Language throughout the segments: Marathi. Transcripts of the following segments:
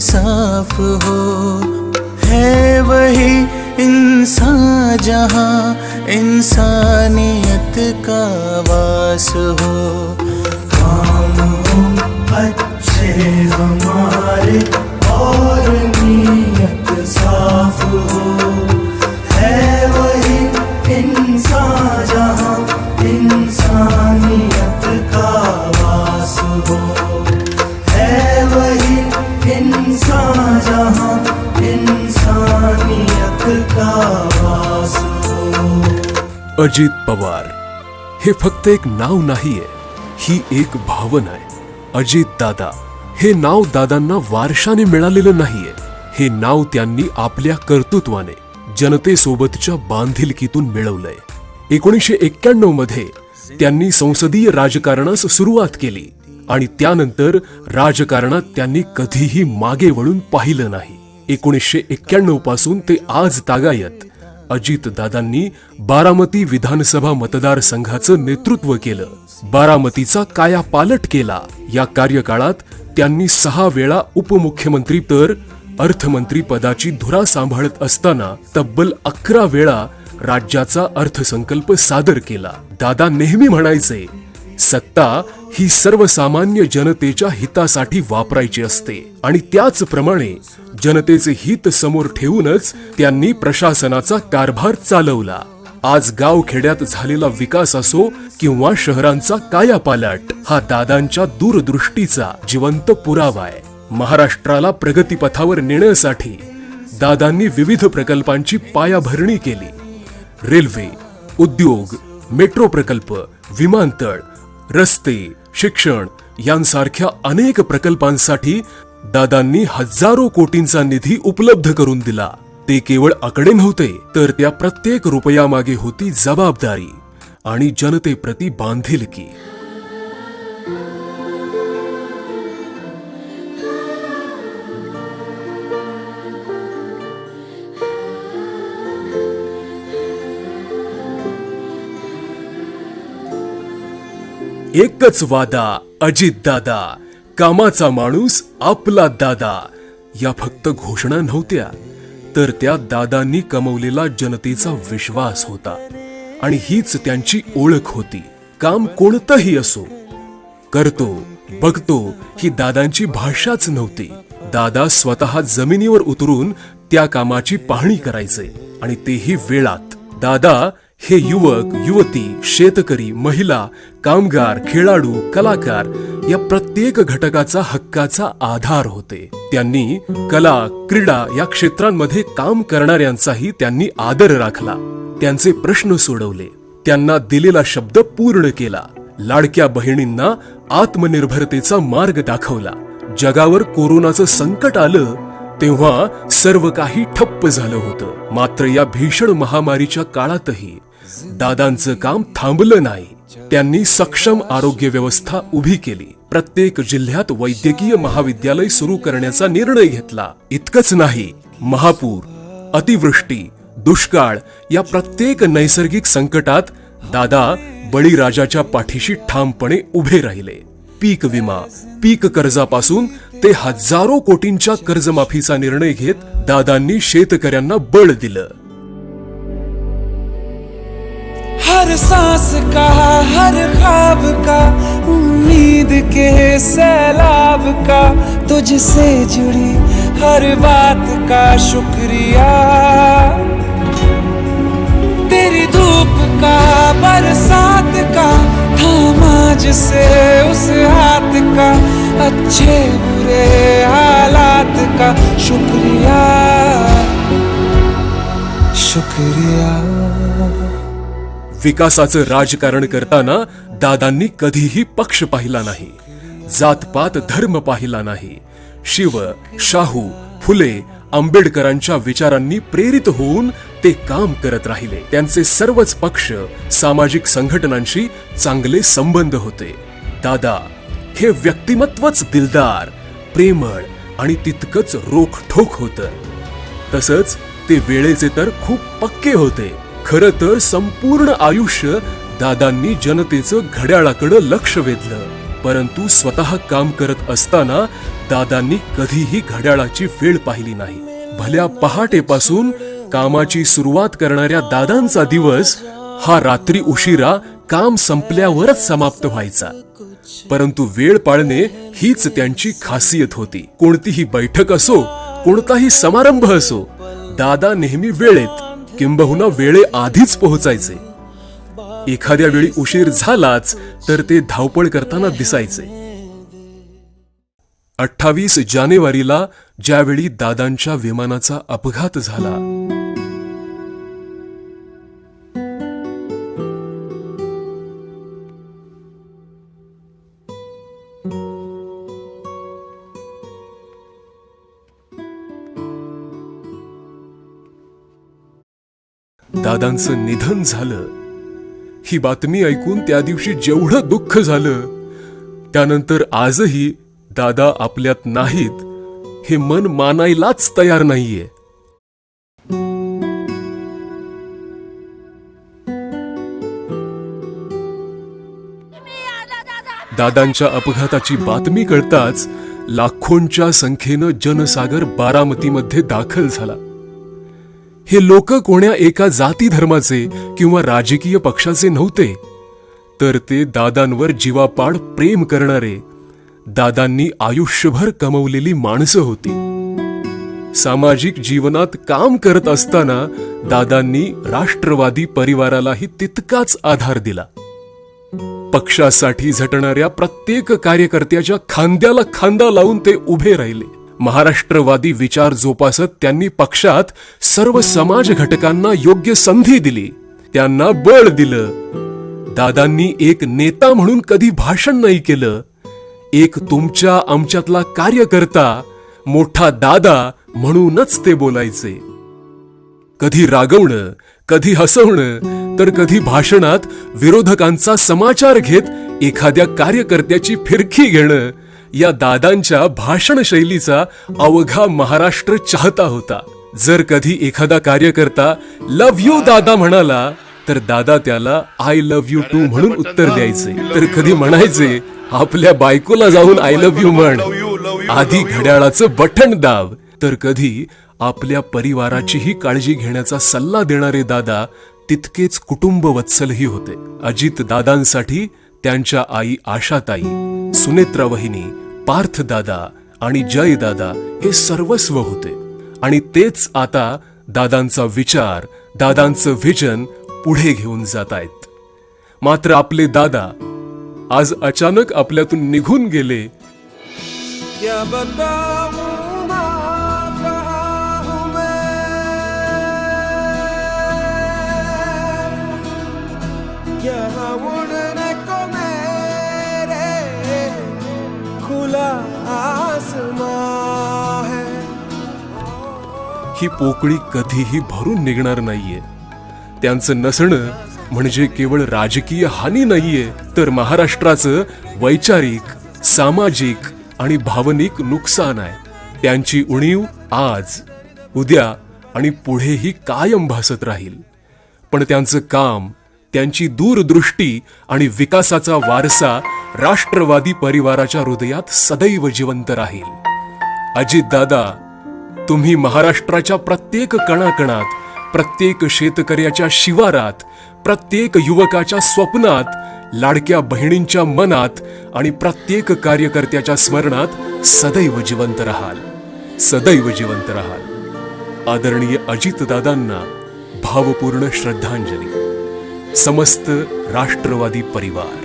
साफ हो। है वही इंसान जहाँ इंसानियत का वास हो। काम हो अच्छे हमारे और नीयत साफ हो। है वही इंसान जहाँ इंसानियत का वास हो। है वही इंसान जहाँ इंसानियत का वास हो। अजित पवार हे फक्त एक नाव नाहीये, ही एक भावना आहे. अजित दादा हे नाव दादांना वारशाने मिळालेलं नाहीये. हे नाव त्यांनी आपल्या कर्तृत्वाने जनतेसोबतच्या बांधिलकीतून मिळवलंय. 1991 मध्ये त्यांनी संसदीय राजकारणास सुरुवात केली आणि त्यानंतर राजकारणात त्यांनी कधीही मागे वळून पाहिलं नाही. 1991 पासून ते आज तागायत अजित दादांनी बारामती विधानसभा मतदारसंघाचं नेतृत्व केलं. बारामतीचा कायापालट केला. या कार्यकाळात त्यांनी 6 वेळा उपमुख्यमंत्री तर अर्थमंत्री पदाची धुरा सांभाळत असताना तब्बल 11 वेळा राज्याचा अर्थसंकल्प सादर केला. दादा नेहमी म्हणायचे, सत्ता ही सर्वसामान्य जनतेच्या हितासाठी वापरायची असते आणि त्याचप्रमाणे जनतेचे हित समोर ठेवूनच त्यांनी प्रशासनाचा कारभार चालवला. आज गावखेड्यात झालेला विकास असो किंवा शहरांचा कायापालट हा दादांच्या दूरदृष्टीचा जिवंत पुरावा आहे. महाराष्ट्राला प्रगतीपथावर नेण्यासाठी दादांनी विविध प्रकल्पांची पायाभरणी केली. रेल्वे, उद्योग, मेट्रो प्रकल्प, विमानतळ, रस्ते, शिक्षण यांसारख्या अनेक प्रकल्पांसाठी दादांनी हजारो कोटींचा निधी उपलब्ध करून दिला. ते केवळ आकडे नव्हते, तर त्या प्रत्येक रुपयामागे होती जबाबदारी आणि जनतेप्रती बांधिलकी. एकच वादा अजित दादा, कामाचा माणूस आपला दादा या फक्त घोषणा नव्हत्या, तर त्या दादांनी कमवलेला जनतेचा विश्वास होता आणि हीच त्यांची ओळख होती. काम कोणतंही असो, करतो बघतो ही दादांची भाषाच नव्हती. दादा स्वतः जमिनीवर उतरून त्या कामाची पाहणी करायचे आणि तेही वेळात. दादा हे युवक, युवती, शेतकरी, महिला, कामगार, खेळाडू, कलाकार या प्रत्येक घटकाचा हक्काचा आधार होते. त्यांनी कला, क्रीडा या क्षेत्रांमध्ये काम करणाऱ्यांचाही त्यांनी आदर राखला. त्यांचे प्रश्न सोडवले, त्यांना दिलेला शब्द पूर्ण केला. लाडक्या बहिणींना आत्मनिर्भरतेचा मार्ग दाखवला. जगावर कोरोनाचं संकट आलं तेव्हा सर्व काही ठप्प झालं होतं. मात्र या भीषण महामारीच्या काळातही दादांचं काम थांबलं नाही. त्यांनी सक्षम आरोग्य व्यवस्था उभी केली. प्रत्येक जिल्ह्यात वैद्यकीय महाविद्यालय सुरू करण्याचा निर्णय घेतला. इतकंच नाही, महापूर, अतिवृष्टी, दुष्काळ या प्रत्येक नैसर्गिक संकटात दादा बळीराजाच्या पाठीशी ठामपणे उभे राहिले. पीक विमा, पीक कर्जापासून ते हजारो कोटींच्या कर्जमाफीचा निर्णय घेत दादांनी शेतकऱ्यांना बळ दिलं. हर सांस का, हर ख्वाब का, उम्मीद के सैलाब का, तुझसे जुड़ी हर बात का शुक्रिया. तेरी धूप का, बरसात का, थामा जिसे उस हाथ का, अच्छे बुरे हालात का शुक्रिया, शुक्रिया. विकासाचं राजकारण करताना दादांनी कधीही पक्ष पाहिला नाही, जातपात धर्म पाहिला नाही. शिव, शाहू, फुले, आंबेडकरांच्या विचारांनी प्रेरित होऊन ते काम करत राहिले. त्यांचे सर्वच पक्ष, सामाजिक संघटनांशी चांगले संबंध होते. दादा हे व्यक्तिमत्वच दिलदार, प्रेमळ आणि तितकंच रोखठोक होतं. तसंच ते वेळेचे तर खूप पक्के होते. खरं तर संपूर्ण आयुष्य दादांनी जनतेचं घड्याळाकडे लक्ष वेधलं. परंतु स्वतः काम करत असताना दादांनी कधीही घड्याळाची वेळ पाहिली नाही. भल्या पहाटेपासून कामाची सुरुवात करणाऱ्या दादांचा दिवस हा रात्री उशिरा काम संपल्यावरच समाप्त व्हायचा. परंतु वेळ पाळणे हीच त्यांची खासियत होती. कोणतीही बैठक असो, कोणताही समारंभ असो, दादा नेहमी वेळेत किंबहुना वेळेआधीच पोहोचायचे. एखाद्या वेळी उशीर झालाच तर ते धावपळ करताना दिसायचे. 28 जानेवारीला ज्यावेळी दादांच्या विमानाचा अपघात झाला, दादांचं निधन झालं, ही बातमी ऐकून त्या दिवशी जेवढं दुःख झालं, त्यानंतर आजही दादा आपल्यात नाहीत हे मन मानायलाच तयार नाहीये. दादांच्या अपघाताची बातमी कळताच लाखोंच्या संख्येनं जनसागर बारामतीमध्ये दाखल झाला. हे लोक कोण्या एका जाती धर्माचे किंवा राजकीय पक्षाचे नव्हते, तर ते दादांवर जीवापाड प्रेम करणारे, दादांनी आयुष्यभर कमवलेली माणसं होती. सामाजिक जीवनात काम करत असताना दादांनी राष्ट्रवादी परिवारालाही तितकाच आधार दिला. पक्षासाठी झटणाऱ्या प्रत्येक कार्यकर्त्याच्या खांद्याला खांदा लावून ते उभे राहिले. महाराष्ट्रवादी विचार जोपासत त्यांनी पक्षात सर्व समाज घटकांना योग्य संधी दिली, त्यांना बळ दिलं. दादांनी एक नेता म्हणून कधी भाषण नाही केलं. एक तुमच्या आमच्यातला कार्यकर्ता, मोठा दादा म्हणूनच ते बोलायचे. कधी रागवणं, कधी हसवणं, तर कधी भाषणात विरोधकांचा समाचार घेत एखाद्या कार्यकर्त्याची फिरकी घेणं, या दादांच्या भाषण शैलीचा अवघा महाराष्ट्र चाहता होता. जर कधी एखादा कार्यकर्ता लव्ह यू दादा म्हणाला, तर दादा त्याला आय लव्ह यू टू म्हणून उत्तर द्यायचे. तर कधी म्हणायचे, आपल्या बायकोला जाऊन आय लव्ह यू म्हण, आधी घड्याळाचं बटन दाब. तर कधी आपल्या परिवाराचीही काळजी घेण्याचा सल्ला देणारे दादा तितकेच कुटुंबवत्सलही होते. अजित दादांसाठी त्यांच्या आई आशाताई, सुनेत्रा वहिनी, पार्थ दादा आणि जय दादा हे सर्वस्व होते. आणि तेच आता दादांचा विचार, दादांचं व्हिजन पुढे घेऊन जात आहेत. मात्र आपले दादा आज अचानक आपल्यातून निघून गेले. क्या बताऊं ना कहाँ हूँ मैं, यहाँ उड़ने को मेरे खुला आसमां है. ही पोकळी कधीही भरून निघणार नाहीये. त्यांचं नसणं म्हणजे केवळ राजकीय हानी नाहीये, तर महाराष्ट्राचं वैचारिक, सामाजिक आणि भावनिक नुकसान आहे. त्यांची उणीव आज, उद्या आणि पुढेही कायम भासत राहील. पण त्यांचं काम, त्यांची दूरदृष्टी आणि विकासाचा वारसा राष्ट्रवादी परिवाराच्या हृदयात सदैव जिवंत राहील. अजितदादा, तुम्ही महाराष्ट्राच्या प्रत्येक कणाकणात, प्रत्येक शेतकऱ्याच्या शिवारात, प्रत्येक युवकाच्या स्वप्नात, लाडक्या बहिणींच्या मनात आणि प्रत्येक कार्यकर्त्याच्या स्मरणात सदैव जिवंत राहाल, सदैव जिवंत राहाल. आदरणीय अजितदादांना भावपूर्ण श्रद्धांजली. समस्त राष्ट्रवादी परिवार.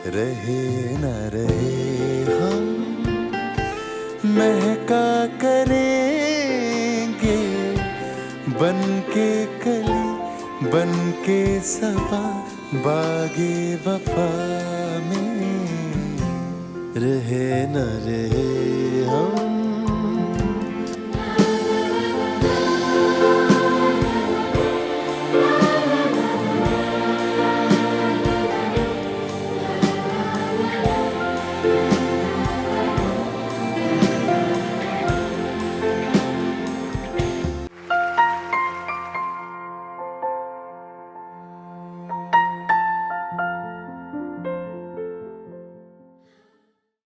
रहे न रहे हम महका करेंगे, बन के कली बन के सबा बागे वफा में. रहे न रहे हम